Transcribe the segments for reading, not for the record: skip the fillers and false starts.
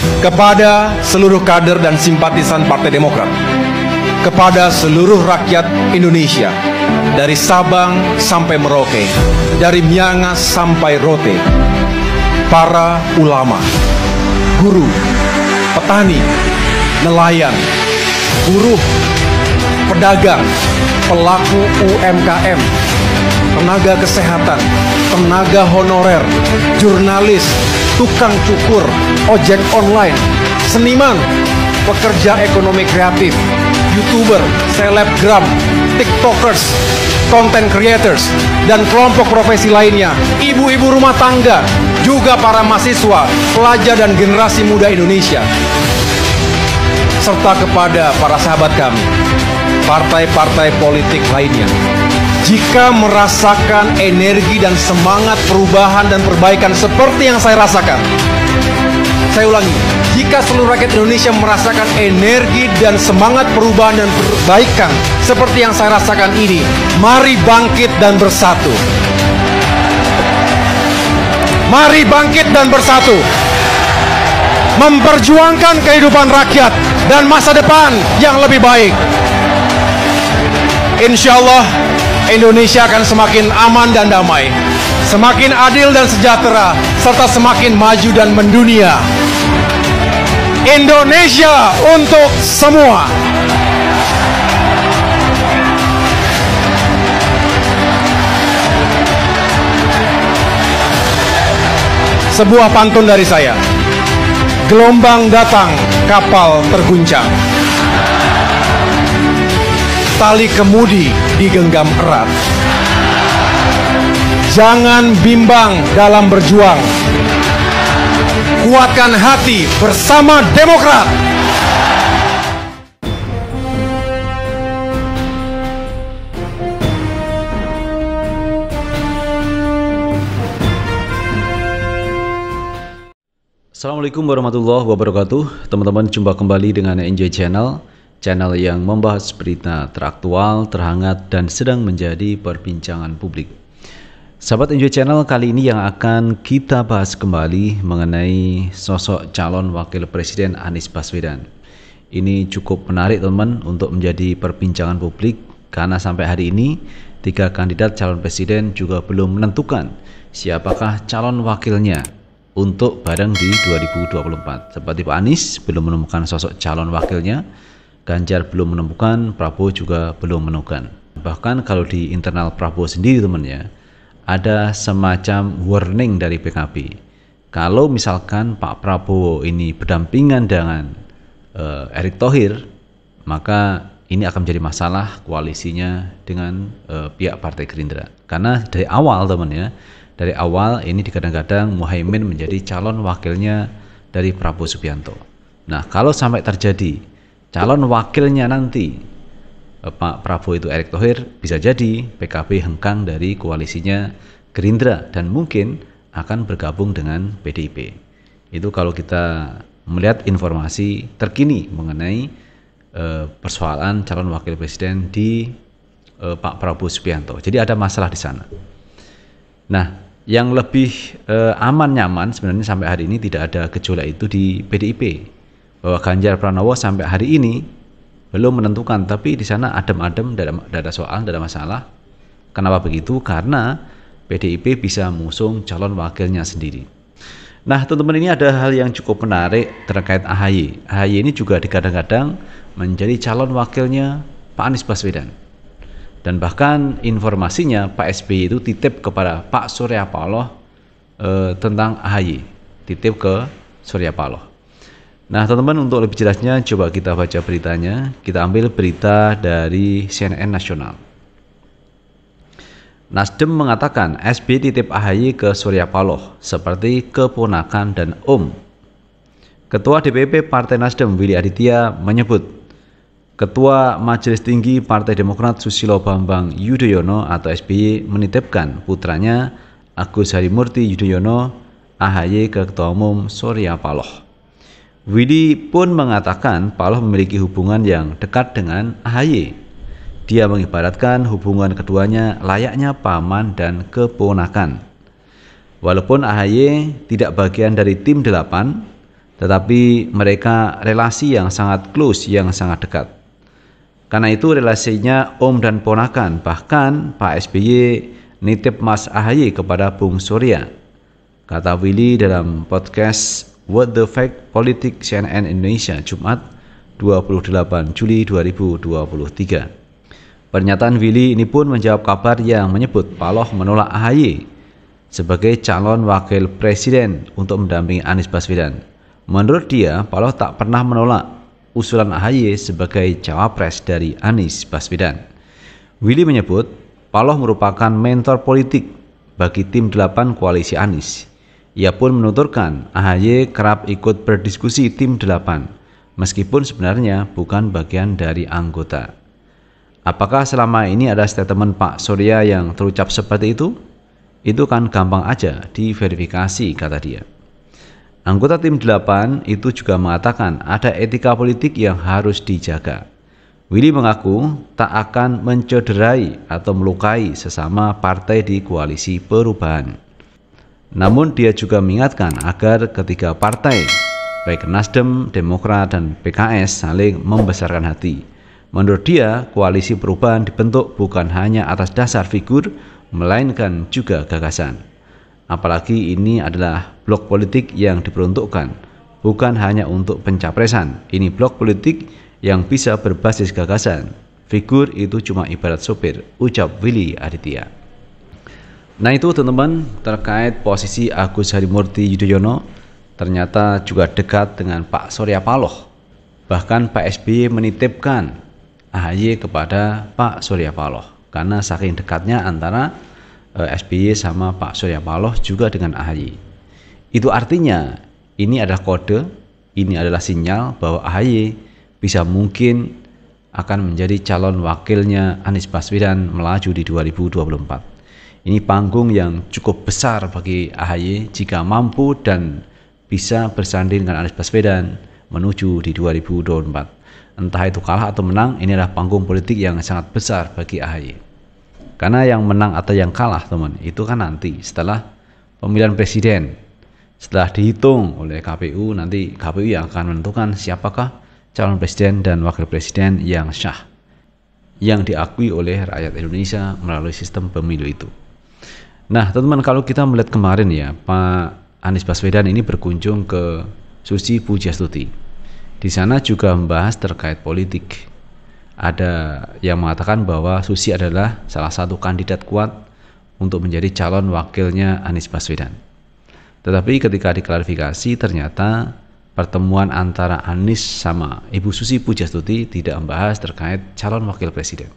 Kepada seluruh kader dan simpatisan Partai Demokrat, kepada seluruh rakyat Indonesia, dari Sabang sampai Merauke, dari Miangas sampai Rote, para ulama, guru, petani, nelayan, buruh, pedagang, pelaku UMKM, tenaga kesehatan, tenaga honorer, jurnalis, tukang cukur, ojek online, seniman, pekerja ekonomi kreatif, YouTuber, selebgram, TikTokers, content creators, dan kelompok profesi lainnya, ibu-ibu rumah tangga, juga para mahasiswa, pelajar dan generasi muda Indonesia, serta kepada para sahabat kami, partai-partai politik lainnya. Jika merasakan energi dan semangat perubahan dan perbaikan seperti yang saya rasakan, saya ulangi, jika seluruh rakyat Indonesia merasakan energi dan semangat perubahan dan perbaikan seperti yang saya rasakan ini, mari bangkit dan bersatu. Mari bangkit dan bersatu, memperjuangkan kehidupan rakyat dan masa depan yang lebih baik. Insya Allah Indonesia akan semakin aman dan damai, semakin adil dan sejahtera, serta semakin maju dan mendunia. Indonesia untuk semua. Sebuah pantun dari saya. Gelombang datang, kapal terguncang. Tali kemudi digenggam erat. Jangan bimbang dalam berjuang. Kuatkan hati bersama Demokrat. Assalamualaikum warahmatullahi wabarakatuh. Teman-teman, jumpa kembali dengan Enjoy Channel yang membahas berita teraktual, terhangat, dan sedang menjadi perbincangan publik. Sahabat Enjoy Channel, kali ini yang akan kita bahas kembali mengenai sosok calon wakil presiden Anies Baswedan. Ini cukup menarik teman untuk menjadi perbincangan publik, karena sampai hari ini 3 kandidat calon presiden juga belum menentukan siapakah calon wakilnya untuk bareng di 2024. Seperti Pak Anies belum menemukan sosok calon wakilnya, Ganjar belum menemukan, Prabowo juga belum menemukan. Bahkan kalau di internal Prabowo sendiri teman-teman, ada semacam warning dari PKB. Kalau misalkan Pak Prabowo ini berdampingan dengan Erick Thohir, maka ini akan menjadi masalah koalisinya dengan pihak Partai Gerindra. Karena dari awal teman-teman, dari awal ini digadang-gadang Muhaimin menjadi calon wakilnya dari Prabowo Subianto. Nah, kalau sampai terjadi calon wakilnya nanti Pak Prabowo itu Erick Thohir, bisa jadi PKB hengkang dari koalisinya Gerindra dan mungkin akan bergabung dengan PDIP. Itu kalau kita melihat informasi terkini mengenai persoalan calon wakil presiden di Pak Prabowo Subianto. Jadi ada masalah di sana. Nah, yang lebih aman nyaman sebenarnya sampai hari ini tidak ada gejolak itu di PDIP. Bahwa Ganjar Pranowo sampai hari ini belum menentukan, tapi di sana adem-adem, tidak ada soal, tidak ada masalah. Kenapa begitu? Karena PDIP bisa mengusung calon wakilnya sendiri. Nah, teman-teman, ini ada hal yang cukup menarik terkait AHY. AHY ini juga digadang-gadang menjadi calon wakilnya Pak Anies Baswedan. Dan bahkan informasinya Pak SBY itu titip kepada Pak Surya Paloh tentang AHY, titip ke Surya Paloh. Nah teman-teman, untuk lebih jelasnya coba kita baca beritanya. Kita ambil berita dari CNN Nasional. Nasdem mengatakan SBY titip AHY ke Surya Paloh seperti keponakan dan Om. Ketua DPP Partai Nasdem Willy Aditya menyebut Ketua Majelis Tinggi Partai Demokrat Susilo Bambang Yudhoyono atau SBY menitipkan putranya Agus Harimurti Yudhoyono AHY ke Ketua Umum Surya Paloh. Willy pun mengatakan Paloh memiliki hubungan yang dekat dengan AHY. Dia mengibaratkan hubungan keduanya layaknya paman dan keponakan. Walaupun AHY tidak bagian dari tim 8, tetapi mereka relasi yang sangat close, yang sangat dekat. Karena itu relasinya om dan ponakan. Bahkan Pak SBY nitip Mas AHY kepada Bung Surya. Kata Willy dalam podcast What the Fact Politik CNN Indonesia Jumat 28 Juli 2023. Pernyataan Willy ini pun menjawab kabar yang menyebut Paloh menolak AHY sebagai calon wakil presiden untuk mendampingi Anies Baswedan. Menurut dia, Paloh tak pernah menolak usulan AHY sebagai cawapres dari Anies Baswedan. Willy menyebut Paloh merupakan mentor politik bagi tim 8 koalisi Anies. Ia pun menuturkan AHY kerap ikut berdiskusi tim 8, meskipun sebenarnya bukan bagian dari anggota. Apakah selama ini ada statement Pak Surya yang terucap seperti itu? Itu kan gampang aja diverifikasi, kata dia. Anggota tim 8 itu juga mengatakan ada etika politik yang harus dijaga. Willy mengaku tak akan mencederai atau melukai sesama partai di koalisi perubahan. Namun dia juga mengingatkan agar ketiga partai, baik Nasdem, Demokrat, dan PKS saling membesarkan hati. Menurut dia, koalisi perubahan dibentuk bukan hanya atas dasar figur, melainkan juga gagasan. Apalagi ini adalah blok politik yang diperuntukkan, bukan hanya untuk pencapresan. Ini blok politik yang bisa berbasis gagasan. Figur itu cuma ibarat sopir, ucap Willy Aditya. Nah itu teman-teman terkait posisi Agus Harimurti Yudhoyono ternyata juga dekat dengan Pak Surya Paloh. Bahkan Pak SBY menitipkan AHY kepada Pak Surya Paloh karena saking dekatnya antara SBY sama Pak Surya Paloh juga dengan AHY. Itu artinya ini adalah kode, ini adalah sinyal bahwa AHY bisa mungkin akan menjadi calon wakilnya Anies Baswedan melaju di 2024. Ini panggung yang cukup besar bagi AHY jika mampu dan bisa bersanding dengan Anies Baswedan menuju di 2024. Entah itu kalah atau menang, ini adalah panggung politik yang sangat besar bagi AHY. Karena yang menang atau yang kalah, teman, itu kan nanti setelah pemilihan presiden. Setelah dihitung oleh KPU, nanti KPU yang akan menentukan siapakah calon presiden dan wakil presiden yang sah, yang diakui oleh rakyat Indonesia melalui sistem pemilu itu. Nah, teman-teman, kalau kita melihat kemarin ya, Pak Anies Baswedan ini berkunjung ke Susi Pujiastuti. Di sana juga membahas terkait politik. Ada yang mengatakan bahwa Susi adalah salah satu kandidat kuat untuk menjadi calon wakilnya Anies Baswedan. Tetapi ketika diklarifikasi ternyata pertemuan antara Anies sama Ibu Susi Pujiastuti tidak membahas terkait calon wakil presiden.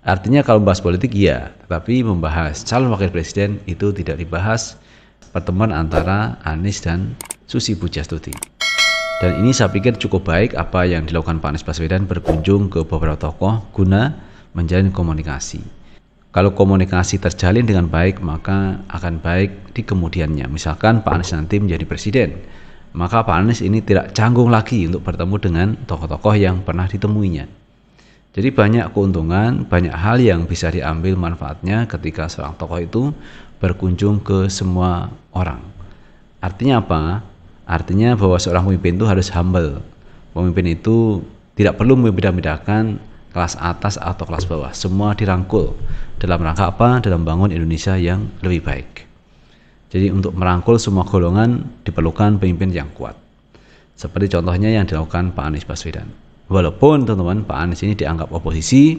Artinya kalau membahas politik iya, tetapi membahas calon wakil presiden itu tidak dibahas pertemuan antara Anies dan Susi Pujiastuti. Dan ini saya pikir cukup baik apa yang dilakukan Pak Anies Baswedan berkunjung ke beberapa tokoh guna menjalin komunikasi. Kalau komunikasi terjalin dengan baik maka akan baik di kemudiannya. Misalkan Pak Anies nanti menjadi presiden, maka Pak Anies ini tidak canggung lagi untuk bertemu dengan tokoh-tokoh yang pernah ditemuinya. Jadi banyak keuntungan, banyak hal yang bisa diambil manfaatnya ketika seorang tokoh itu berkunjung ke semua orang. Artinya apa? Artinya bahwa seorang pemimpin itu harus humble. Pemimpin itu tidak perlu membeda-bedakan kelas atas atau kelas bawah. Semua dirangkul. Dalam rangka apa? Dalam membangun Indonesia yang lebih baik. Jadi untuk merangkul semua golongan diperlukan pemimpin yang kuat. Seperti contohnya yang dilakukan Pak Anies Baswedan. Walaupun teman-teman Pak Anies ini dianggap oposisi,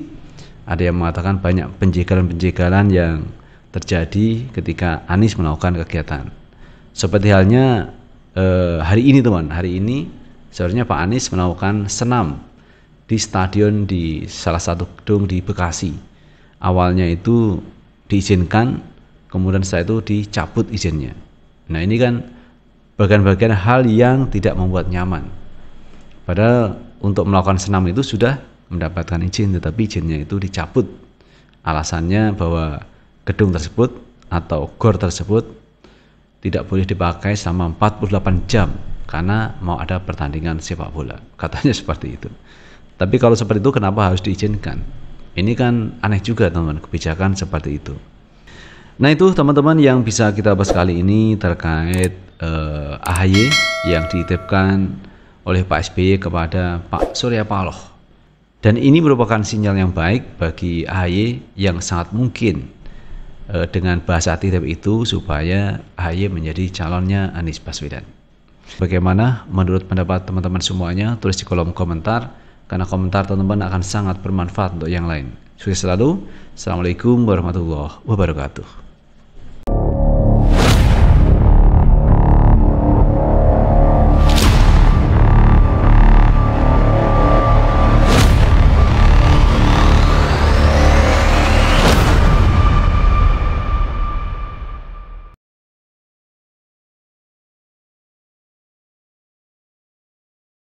ada yang mengatakan banyak penjegalan-penjegalan yang terjadi ketika Anies melakukan kegiatan. Seperti halnya hari ini teman, hari ini seharusnya Pak Anies melakukan senam di stadion di salah satu gedung di Bekasi. Awalnya itu diizinkan, kemudian setelah itu dicabut izinnya. Nah ini kan bagian-bagian hal yang tidak membuat nyaman. Padahal untuk melakukan senam itu sudah mendapatkan izin, tetapi izinnya itu dicabut. Alasannya bahwa gedung tersebut atau gor tersebut tidak boleh dipakai selama 48 jam karena mau ada pertandingan sepak bola. Katanya seperti itu. Tapi kalau seperti itu kenapa harus diizinkan? Ini kan aneh juga teman-teman, kebijakan seperti itu. Nah itu teman-teman yang bisa kita bahas kali ini terkait AHY yang dititipkan oleh Pak SBY kepada Pak Surya Paloh. Dan ini merupakan sinyal yang baik bagi AHY yang sangat mungkin dengan bahasa titip itu supaya AHY menjadi calonnya Anies Baswedan. Bagaimana menurut pendapat teman-teman semuanya? Tulis di kolom komentar, karena komentar teman-teman akan sangat bermanfaat untuk yang lain. Sukses selalu. Assalamualaikum warahmatullahi wabarakatuh.